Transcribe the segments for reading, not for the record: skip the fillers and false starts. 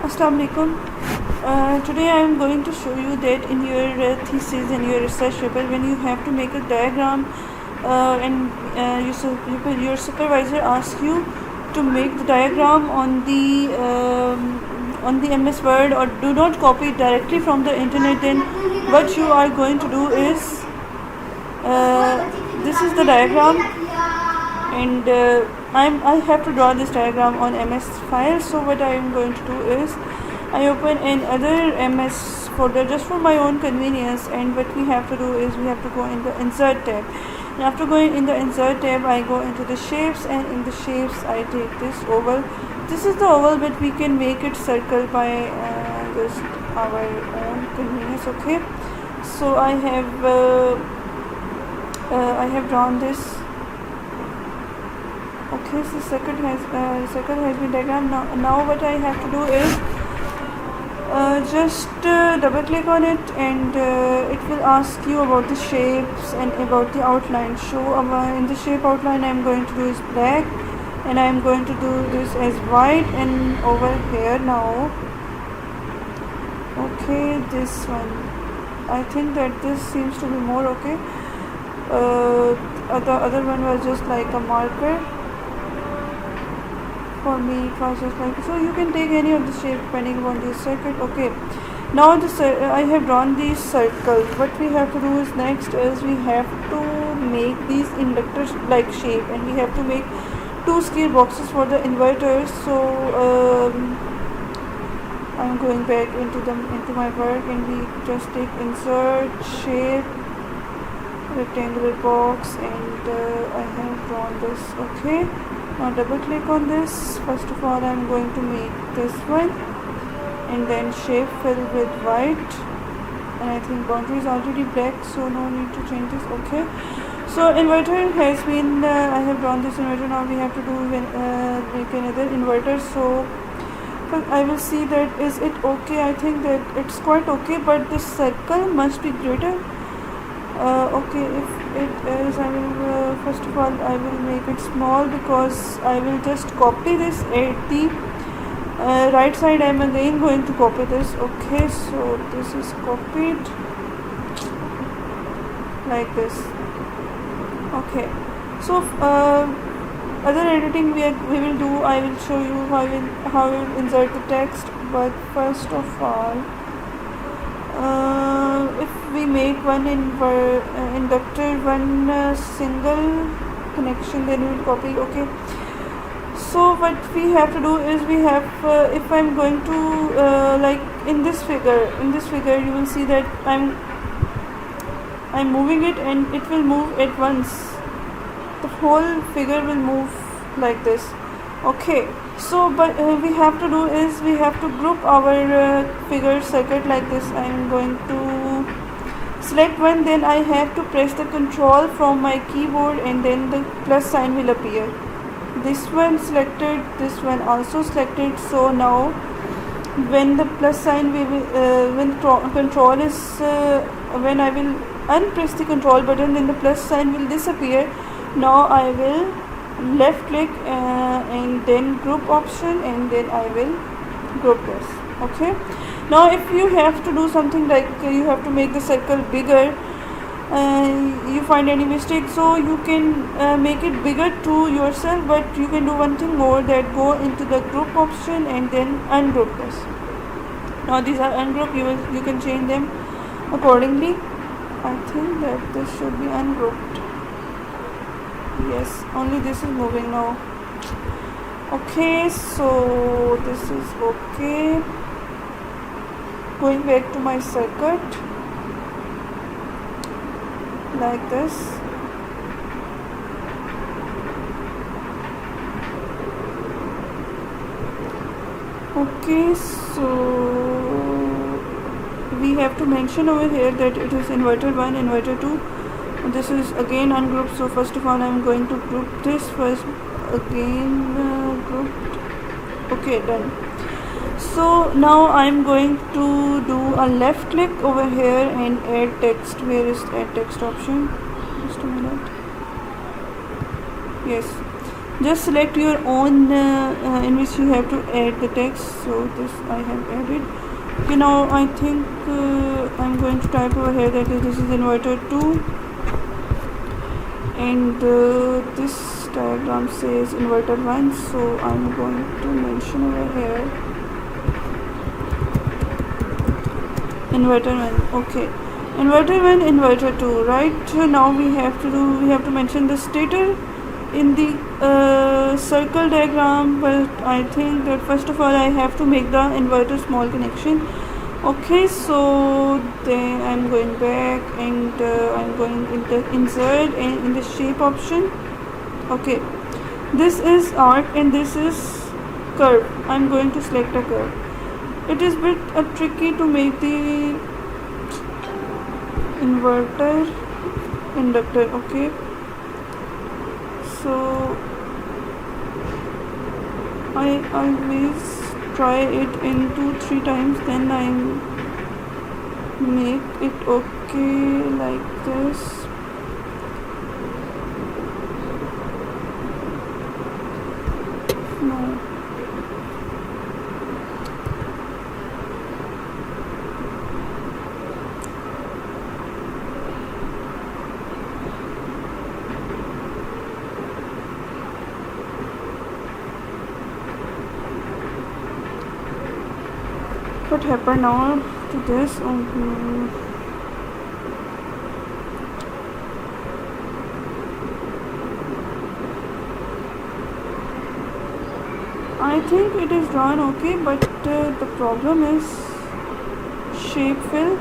Assalamu alaikum. Today I am going to show you that in your thesis and your research paper, when you have to make a diagram and your supervisor asks you to make the diagram on the MS Word, or do not copy it directly from the internet, then what you are going to do is this is the diagram, and I have to draw this diagram on MS file. So what I am going to do is I open another MS folder just for my own convenience, and what we have to do is we have to go in the insert tab, and after going in the insert tab I go into the shapes, and in the shapes I take this oval. This is the oval, but we can make it circle by just our own convenience. Okay, so I have drawn this. Okay, so circle has been diagrammed. Now what I have to do is just double click on it, and it will ask you about the shapes and about the outline. So in the shape outline I am going to do is black, and I am going to do this as white, and over here now, okay, this one, I think that this seems to be more okay. The other one was just like a marker. For me it was just like, so you can take any of the shape depending on the circuit. Okay, now I have drawn these circles. What we have to do is next is we have to make these inductors like shape, and we have to make two scale boxes for the inverters. So I'm going back into my work, and we just take insert shape rectangular box, and I have drawn this. Okay, now double click on this. First of all I am going to make this one, and then shape fill with white, and I think boundary is already black, so no need to change this. Okay, so inverter has been I have drawn this inverter. Now we have to do make another inverter. So I will see that is it okay. I think that it's quite okay, but this circle must be greater. Okay, if it is, I will first of all I will make it small, because I will just copy this at the right side. I am again going to copy this. Okay, so this is copied like this. Okay, so other editing we will do. I will show you how we will insert the text, but first of all if we make one inductor, one single connection, then we will copy. Okay, so what we have to do is we have if I'm going to like in this figure you will see that I'm moving it, and it will move at once. The whole figure will move like this. Okay, so but we have to do is we have to group our figure circuit like this. I am going to select one, then I have to press the control from my keyboard, and then the plus sign will appear. This one selected, this one also selected. So now when the plus sign when control is when I will unpress the control button, then the plus sign will disappear. Now I will left click and then group option, and then I will group this. Okay, now if you have to do something like you have to make the circle bigger, you find any mistake, so you can make it bigger to yourself, but you can do one thing more, that go into the group option and then ungroup this. Now these are ungrouped, you can change them accordingly. I think that this should be ungrouped. Yes, only this is moving now. Okay, so this is okay. Going back to my circuit like this. Okay, so we have to mention over here that it is inverter 1, inverter 2. This is again ungrouped, so first of all I am going to group this first. Again grouped. Okay, done. So now I am going to do a left click over here and add text. Where is add text option? Just a minute. Yes, just select your own in which you have to add the text. So this I have added. Okay, now I think I'm going to type over here that this is inverter 2, and this diagram says inverter 1, so I'm going to mention over here inverter 1. Okay, inverter 1, inverter 2, right? Now we have to mention the stator in the circle diagram, but I think that first of all I have to make the inverter small connection. Okay, so then I'm going back, and I'm going into insert and in the shape option. Okay, this is arc and this is curve. I'm going to select a curve. It is bit tricky to make the inverter inductor. Okay, so I always try it in 2-3 times, then I make it okay like this. No, what happened now to this? I think it is drawn okay, but the problem is shape fill.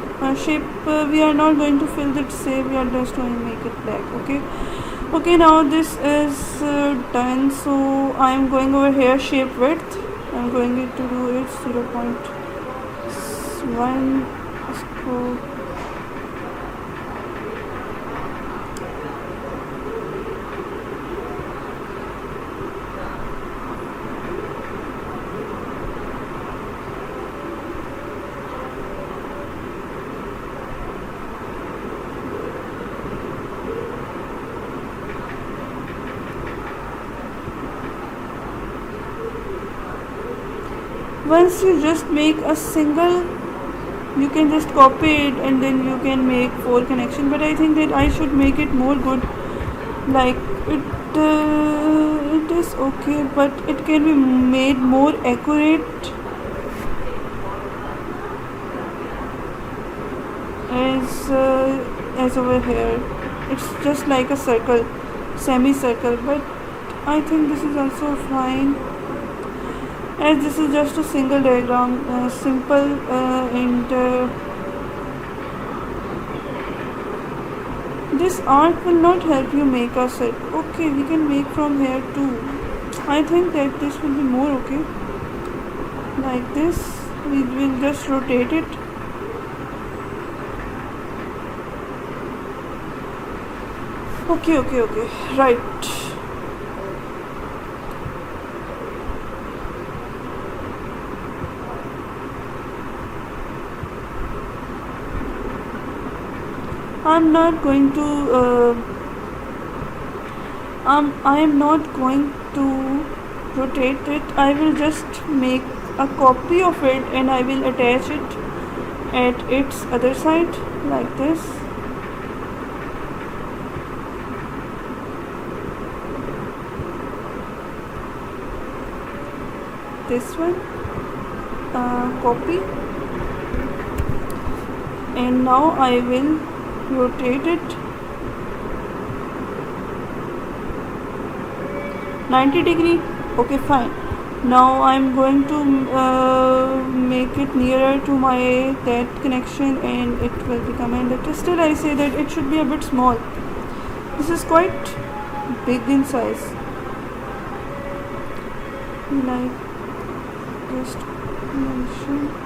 We are not going to fill it, say we are just going to make it black. Okay, now this is done, so I am going over here shape width. I'm going to do it 0.1. Scroll. Once you just make a single, you can just copy it and then you can make 4 connection, but I think that I should make it more good, like it is okay, but it can be made more accurate, as over here it's just like a circle, semicircle, but I think this is also fine, as this is just a single diagram, simple, and this arc will not help you make a circle. Okay, we can make from here too. I think that this will be more okay, like this. We will just rotate it. Okay, right. I'm not going to I am not going to rotate it. I will just make a copy of it and I will attach it at its other side like this. This one, copy, and now I will rotate it 90 degree. Okay, fine. Now I'm going to make it nearer to my that connection and it will become inductor. Still I say that it should be a bit small. This is quite big in size, like just mention.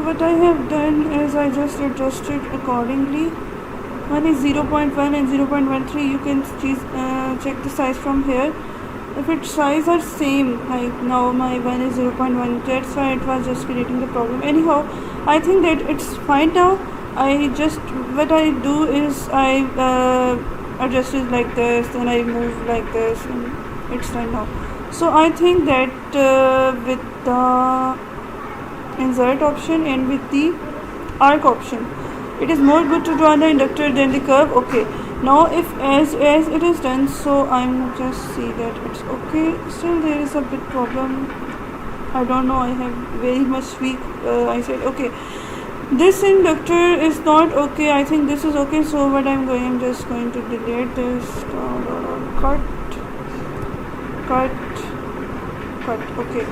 what I have done is I just adjusted accordingly. One is 0.1 and 0.13. You can check the size from here. If its size are same, like now my one is 0.1, that's why it was just creating the problem. Anyhow, I think that it's fine now. What I do is I adjust it like this, then I move like this, and it's done now. So I think that with the insert option and with the arc option, it is more good to draw the inductor than the curve. Okay, now if as it is done, so I'm just see that it's okay. Still there is a bit problem. I don't know, I have very much weak eyesight. Okay, this inductor is not okay. I think this is okay. So what I'm just going to delete this. Cut. Okay,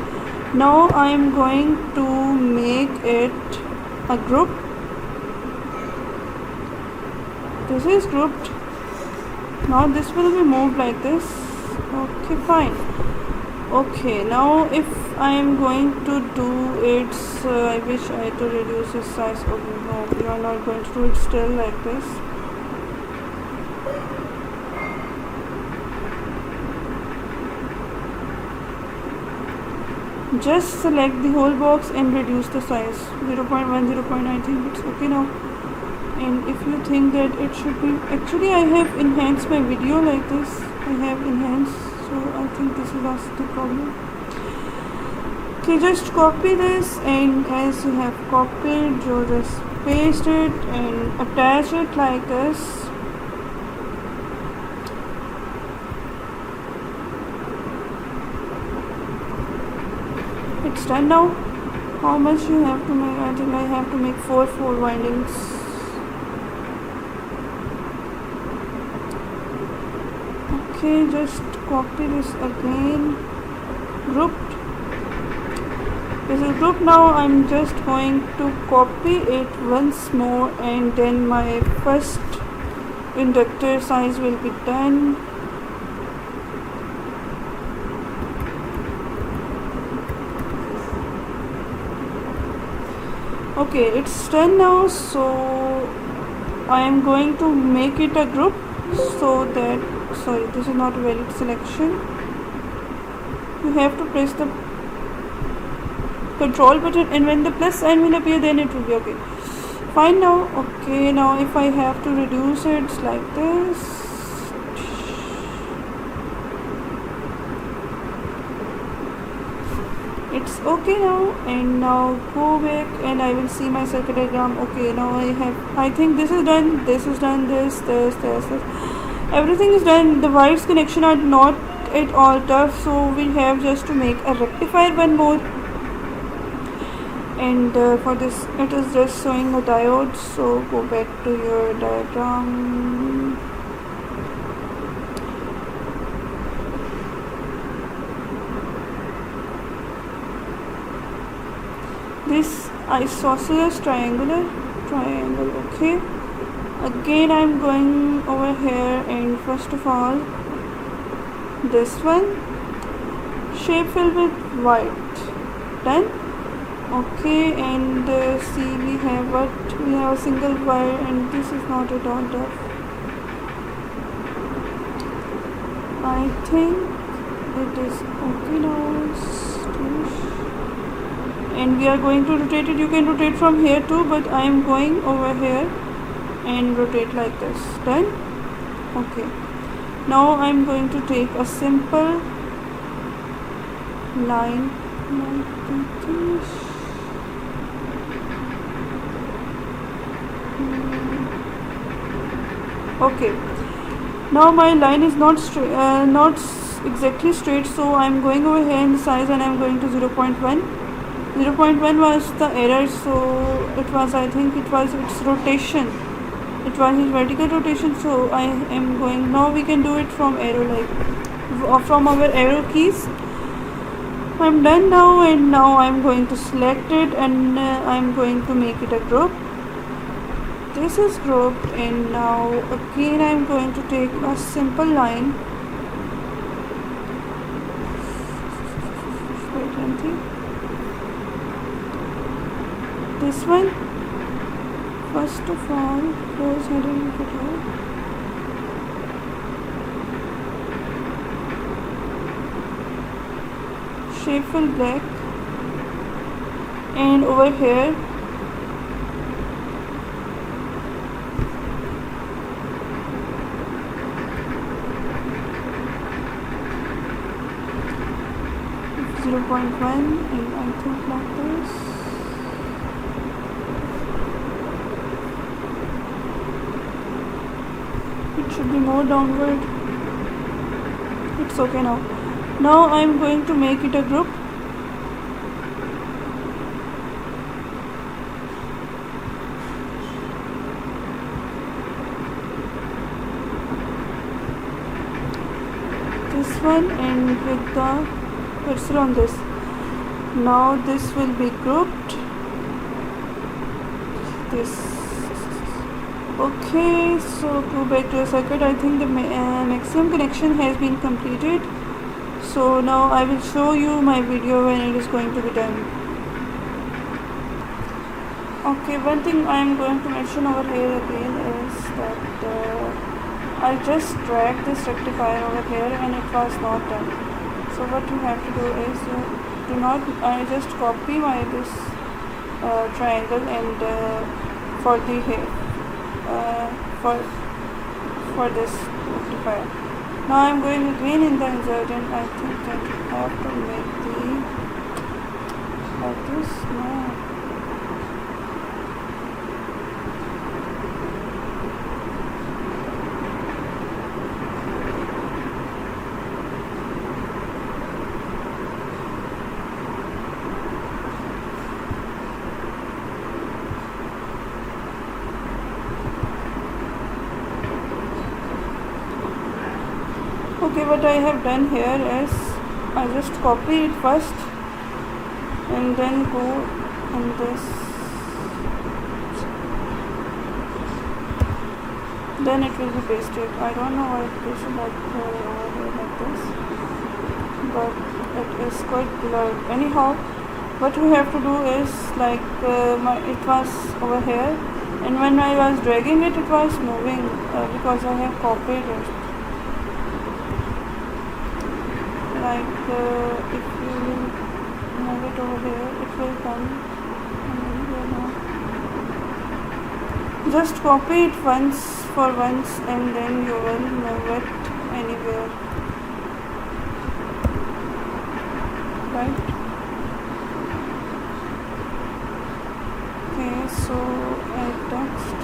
now I'm going to make it a group. This is grouped. Now this will be moved like this. Okay, fine. Okay, now if I am going to do it, I wish I had to reduce its size. Okay, no, we are not going to do it still like this. Just select the whole box and reduce the size 0.1, 0.9. I think it's okay now. And if you think that it should be, actually I have enhanced my video like this. I have enhanced, so I think this is also the problem. Okay, just copy this, and as you have copied, you just paste it and attach it like this. It's done now. How much you have to make? I think I have to make 4 windings. Okay, just copy this again. Grouped. This is grouped now. I'm just going to copy it once more, and then my first inductor size will be done. Okay, it's done now. So I am going to make it a group, so that, sorry, this is not a valid selection. You have to press the control button, and when the plus sign will appear, then it will be okay. Fine now. Okay, now if I have to reduce it, it's like this. It's okay now, and now go back and I will see my circuit diagram. Okay, now I think this is done, this is done, this, everything is done. The wires connection are not at all tough, so we have just to make a rectifier one more, and for this it is just showing a diode. So go back to your diagram. This isosceles triangle. Okay, again I'm going over here, and first of all this one shape fill with white, done. Okay, and see, we have a single wire, and this is not at all tough. I think it is okay now. And we are going to rotate it. You can rotate from here too, but I am going over here and rotate like this. Done. Okay, now I am going to take a simple line like this. Okay, now my line is not straight, not exactly straight, so I am going over here in the size, and I am going to 0.1. 0.1 was the error, so it was, I think it was its rotation, it was its vertical rotation. So I am going, now we can do it from arrow, like from our arrow keys. I'm done now, and now I'm going to select it, and I'm going to make it a group. This is grouped, and now again I'm going to take a simple line. this one, first of all, close heading video. Shape fill black, and over here .1, and I think like this. It should be more downward. It's okay now. Now I'm going to make it a group. This one, and with the cursor on this. Now this will be grouped. This. Okay, so go back to the circuit. I think the maximum connection has been completed. So now I will show you my video when it is going to be done. Okay, one thing I am going to mention over here again is that I just dragged this rectifier over here and it was not done. So what you have to do is do not, I just copy my this triangle and for the for this rectifier. Now I am going again in the insert, and I think that you have to make the like this. No. Okay, what I have done here is I just copy it first and then go in this, then it will be pasted. I don't know why it pasted like over here like this, but it is quite blurred. Anyhow, what we have to do is like it was over here, and when I was dragging it, it was moving because I have copied it. Like if you will move it over here, it will come. Just copy it once for once, and then you will move it anywhere. Right? Okay, so add text.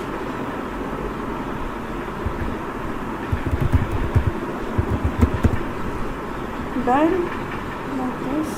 Done like this.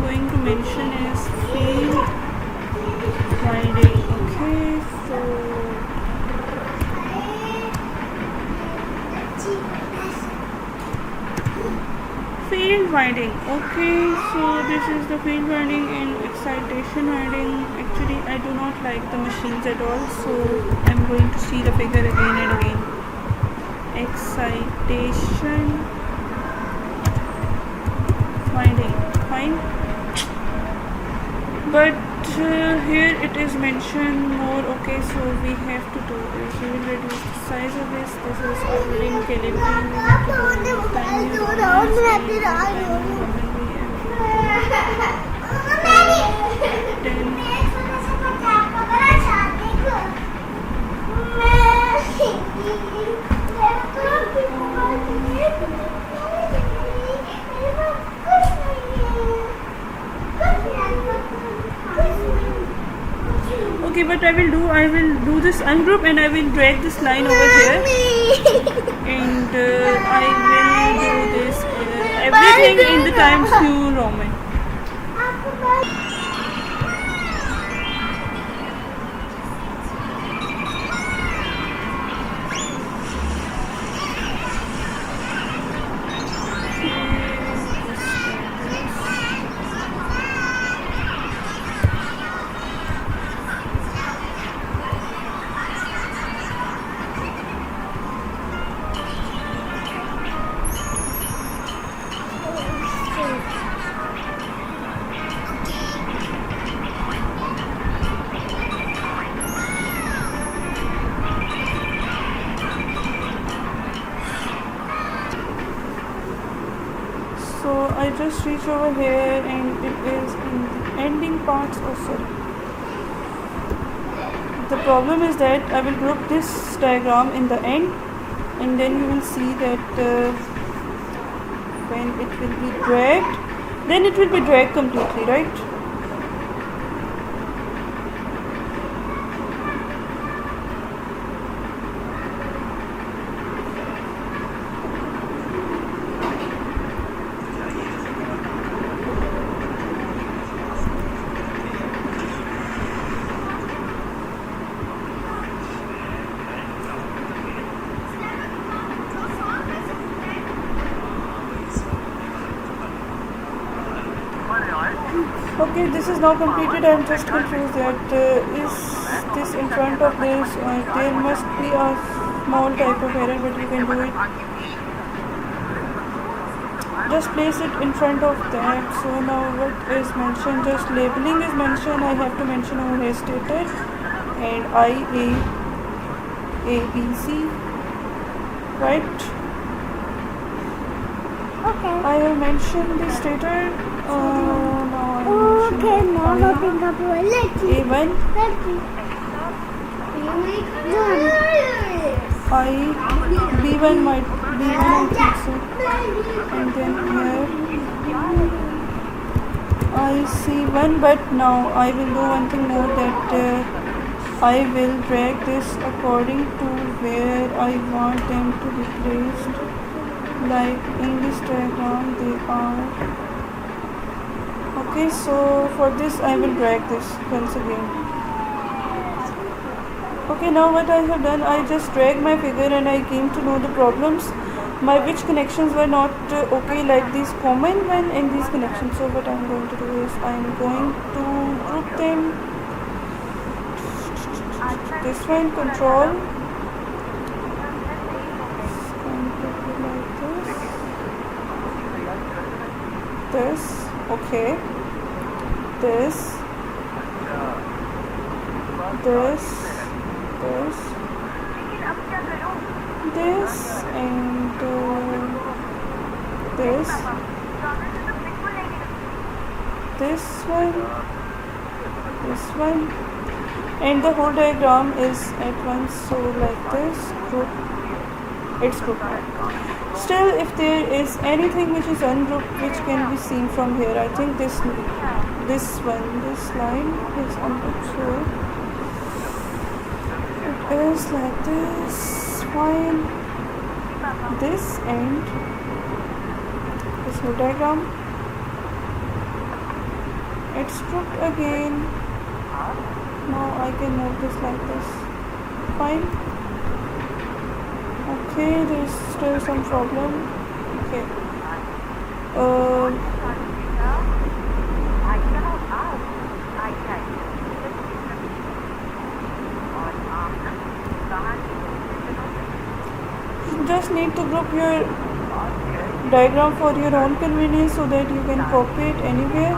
going to mention is field finding. Okay, so field winding. Okay, so this is the field winding and excitation winding. Actually, I do not like the machines at all, so I'm going to see the figure again and again. Excitation winding, fine. But here it is mentioned more. Okay, so we have to do is we will reduce the size of this. This is already in calibrating. We have to do time new Romans, time new Roman we have 10. Okay, but I will do this ungroup and I will drag this line over here, and I will do this everything in the Times New Roman. So I just reach over here and it is in the ending parts also. The problem is that I will group this diagram in the end, and then you will see that when it will be dragged, then it will be dragged completely, right? Okay, this is now completed. I am just confused that is this in front of this, there must be a small type of error, but you can do it. Just place it in front of that. So now what is mentioned, just labeling is mentioned. I have to mention over here stated and ABC, right? Okay. I have mentioned the stator. Okay, now looking up A1, B1 might B1 I think so, and then here IC1. But now I will do one thing more, that I will drag this according to where I want them to be placed. Like in this diagram they are. Okay, so for this I will drag this once again. Okay, now what I have done, I just dragged my figure and I came to know the problems. My which connections were not okay, like these common one and these connections. So what I am going to do is I am going to group them. This one, control. This, okay, this, and this one, and the whole diagram is at once. So like this, group, it's grouped. Still, if there is anything which is ungrouped, which can be seen from here, I think this line is ungrouped. So it is like this. Fine. This and this whole diagram. It's crooked again. Now I can move this like this. Fine. Okay, there's still some problem. Okay. You just need to group your diagram for your own convenience so that you can copy it anywhere.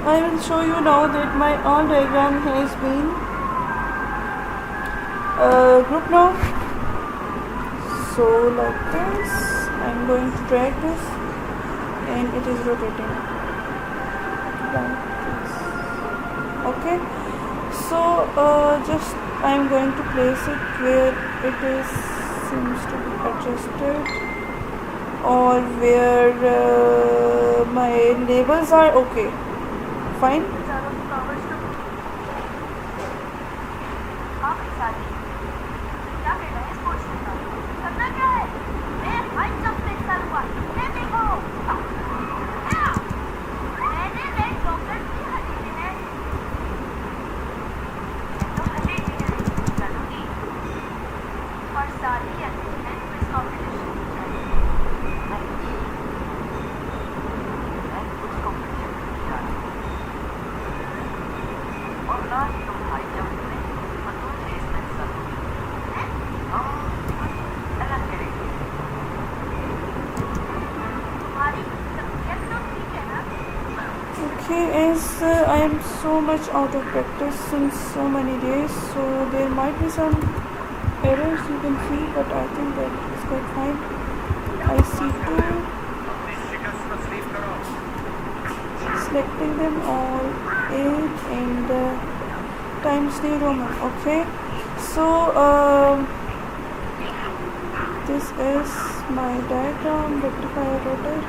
I will show you now that my all diagram has been grouped now. So like this, I'm going to drag this and it is rotating like this. Okay, so just I'm going to place it where it is seems to be adjusted or where my labels are. Okay, fine. Okay, as I am so much out of practice since so many days, so there might be some errors you can see, but I think that is quite fine. I see two, selecting them all, 8 and Times New Roman. Okay, so this is my diagram, rectifier rotor.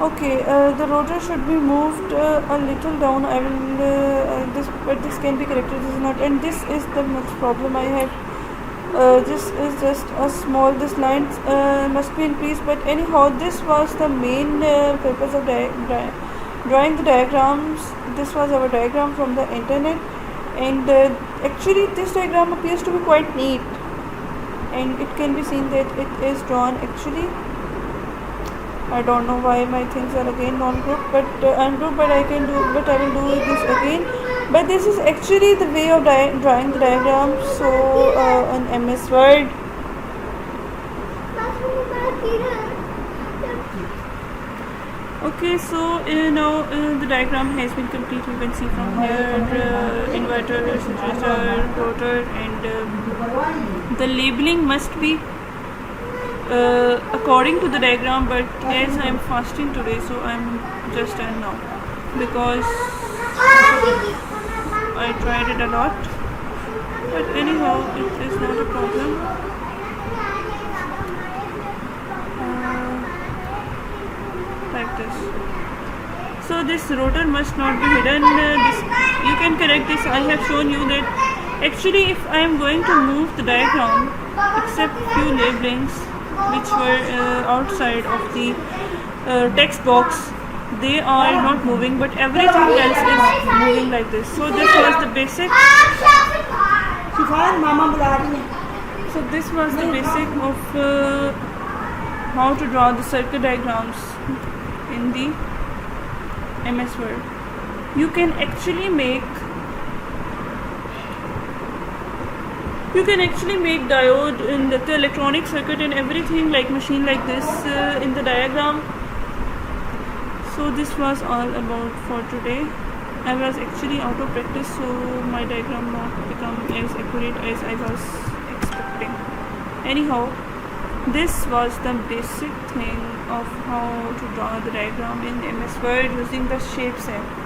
Okay, the rotor should be moved a little down. I will but this can be corrected. This is not, and this is the next problem I have. This is just a small. This line must be increased. But anyhow, this was the main purpose of drawing the diagrams. This was our diagram from the internet, and actually this diagram appears to be quite neat, and it can be seen that it is drawn actually. I don't know why my things are again non-grouped, but ungrouped, but I will do this again. But this is actually the way of drawing the diagram. So on MS Word. Okay, so now the diagram has been complete. You can see from here inverter, generator, rotor, and the labeling must be according to the diagram, but as I am fasting today, so I am just done now because I tried it a lot, but anyhow it is not a problem. Like this. So this rotor must not be hidden. You can correct this. I have shown you that actually if I am going to move the diagram except few labelings which were outside of the text box, they are not moving, but everything else is moving like this. So this was the basic. So this was the basic of how to draw the circuit diagrams in the MS Word. You can actually make diode in the electronic circuit and everything like machine like this in the diagram. So this was all about for today. I was actually out of practice, so my diagram not become as accurate as I was expecting. Anyhow, This was the basic thing of how to draw the diagram in MS Word using the shape set.